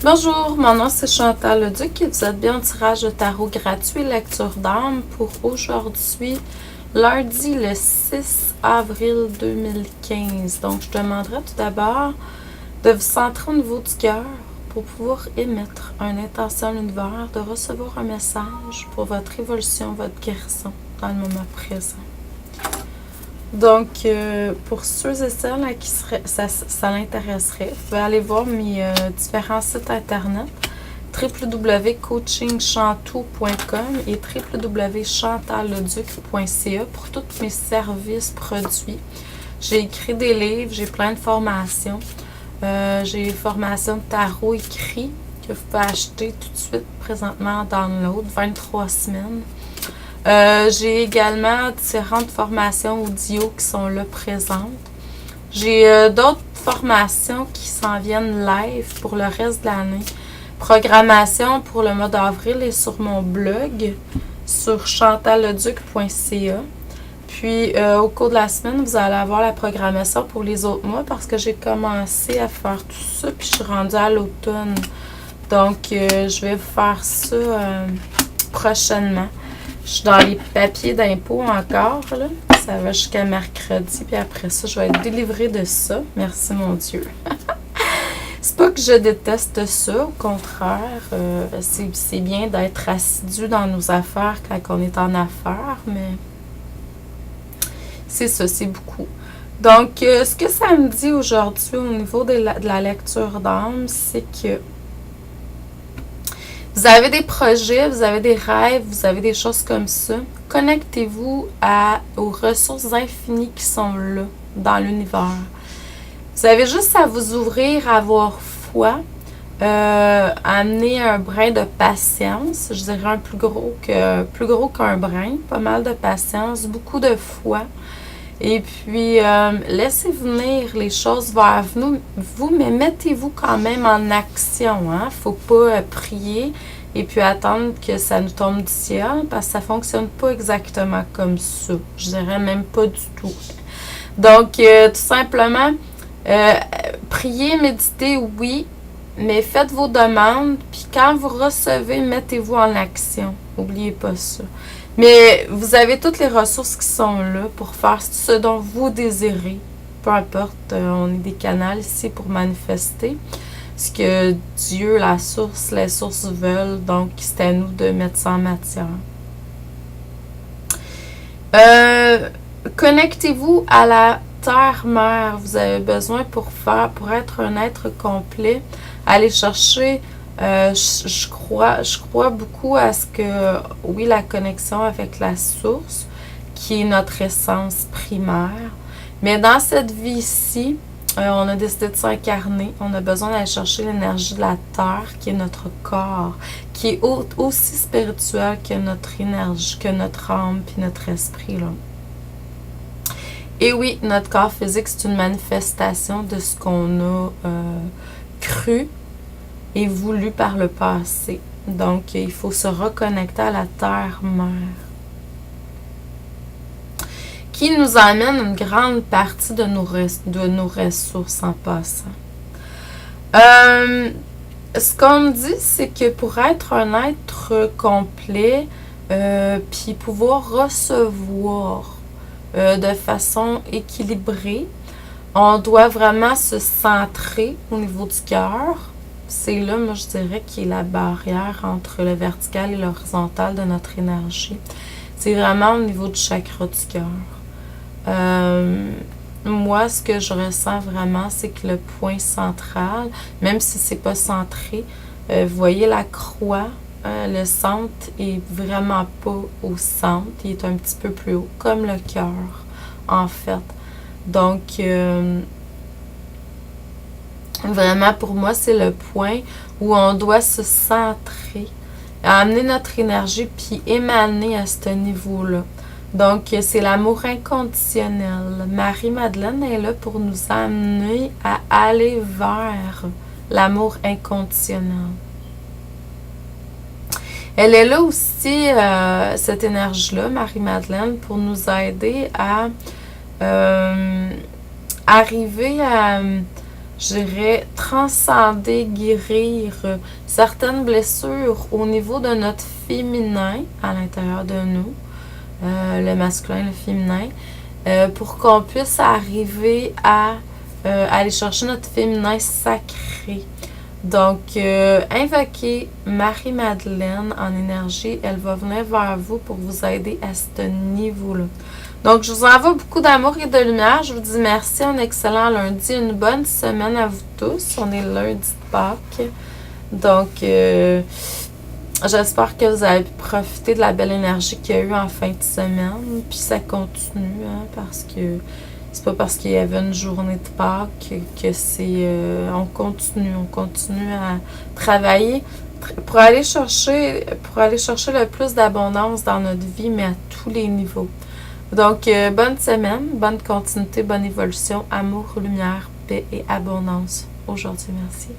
Bonjour, mon nom c'est Chantal Leduc et vous êtes bien au tirage de tarot gratuit lecture d'âme pour aujourd'hui, lundi le 6 avril 2015. Donc, je demanderai tout d'abord de vous centrer au niveau du cœur pour pouvoir émettre une intention à l'univers, de recevoir un message pour votre évolution, votre guérison dans le moment présent. Donc, pour ceux et celles à qui ça l'intéresserait, vous pouvez aller voir mes différents sites internet www.coachingchantou.com et www.chantalleduc.ca pour tous mes services produits. J'ai écrit des livres, j'ai plein de formations. J'ai une formation de tarot écrit que vous pouvez acheter tout de suite présentement en download, 23 semaines. J'ai également différentes formations audio qui sont là présentes. J'ai d'autres formations qui s'en viennent live pour le reste de l'année. Programmation pour le mois d'avril est sur mon blog, sur chantalleduc.ca. Puis, au cours de la semaine, vous allez avoir la programmation pour les autres mois parce que j'ai commencé à faire tout ça, puis je suis rendue à l'automne. Donc, je vais vous faire ça prochainement. Je suis dans les papiers d'impôt encore, là. Ça va jusqu'à mercredi, puis après ça, je vais être délivrée de ça. Merci, mon Dieu. C'est pas que je déteste ça, au contraire. C'est bien d'être assidu dans nos affaires quand on est en affaires, mais c'est ça, c'est beaucoup. Donc, ce que ça me dit aujourd'hui au niveau de la lecture d'âme, c'est que vous avez des projets, vous avez des rêves, vous avez des choses comme ça. Connectez-vous aux ressources infinies qui sont là, dans l'univers. Vous avez juste à vous ouvrir, à avoir foi, amener un brin de patience. Je dirais un plus gros qu'un brin. Pas mal de patience, beaucoup de foi. Et puis, laissez venir les choses vers vous, mais mettez-vous quand même en action. Hein? Faut pas prier et puis attendre que ça nous tombe du ciel parce que ça fonctionne pas exactement comme ça. Je dirais même pas du tout. Donc, tout simplement, priez, méditez, oui, mais faites vos demandes. Puis quand vous recevez, mettez-vous en action. N'oubliez pas ça. Mais vous avez toutes les ressources qui sont là pour faire ce dont vous désirez. Peu importe, on est des canaux ici pour manifester ce que Dieu, la source, les sources veulent. Donc, c'est à nous de mettre ça en matière. Connectez-vous à la terre-mère. Vous avez besoin pour être un être complet. Allez chercher... je crois beaucoup à ce que, oui, la connexion avec la source, qui est notre essence primaire. Mais dans cette vie-ci, on a décidé de s'incarner. On a besoin d'aller chercher l'énergie de la terre, qui est notre corps, qui est aussi spirituel que notre énergie, que notre âme, puis notre esprit, là. Et oui, notre corps physique, c'est une manifestation de ce qu'on a cru et voulu par le passé. Donc, il faut se reconnecter à la terre-mère, qui nous amène une grande partie de nos ressources en passant. Ce qu'on me dit, c'est que pour être un être complet, puis pouvoir recevoir de façon équilibrée, on doit vraiment se centrer au niveau du cœur. C'est là, moi, je dirais, qui est la barrière entre le vertical et l'horizontal de notre énergie. C'est vraiment au niveau du chakra du cœur. Moi, ce que je ressens vraiment, c'est que le point central, même si c'est pas centré, vous voyez la croix, le centre est vraiment pas au centre, il est un petit peu plus haut, comme le cœur, en fait. Donc, vraiment, pour moi, c'est le point où on doit se centrer, amener notre énergie, puis émaner à ce niveau-là. Donc, c'est l'amour inconditionnel. Marie-Madeleine est là pour nous amener à aller vers l'amour inconditionnel. Elle est là aussi, cette énergie-là, Marie-Madeleine, pour nous aider à arriver je dirais, transcender, guérir certaines blessures au niveau de notre féminin à l'intérieur de nous, le masculin, le féminin, pour qu'on puisse arriver à aller chercher notre féminin sacré. Donc, invoquez Marie-Madeleine en énergie. Elle va venir vers vous pour vous aider à ce niveau-là. Donc, je vous envoie beaucoup d'amour et de lumière. Je vous dis merci, un excellent lundi, une bonne semaine à vous tous. On est lundi de Pâques. Donc, j'espère que vous avez pu profiter de la belle énergie qu'il y a eu en fin de semaine. Puis ça continue, hein, parce que c'est pas parce qu'il y avait une journée de Pâques que c'est... on continue à travailler pour aller chercher le plus d'abondance dans notre vie, mais à tous les niveaux. Donc, bonne semaine, bonne continuité, bonne évolution, amour, lumière, paix et abondance aujourd'hui. Merci.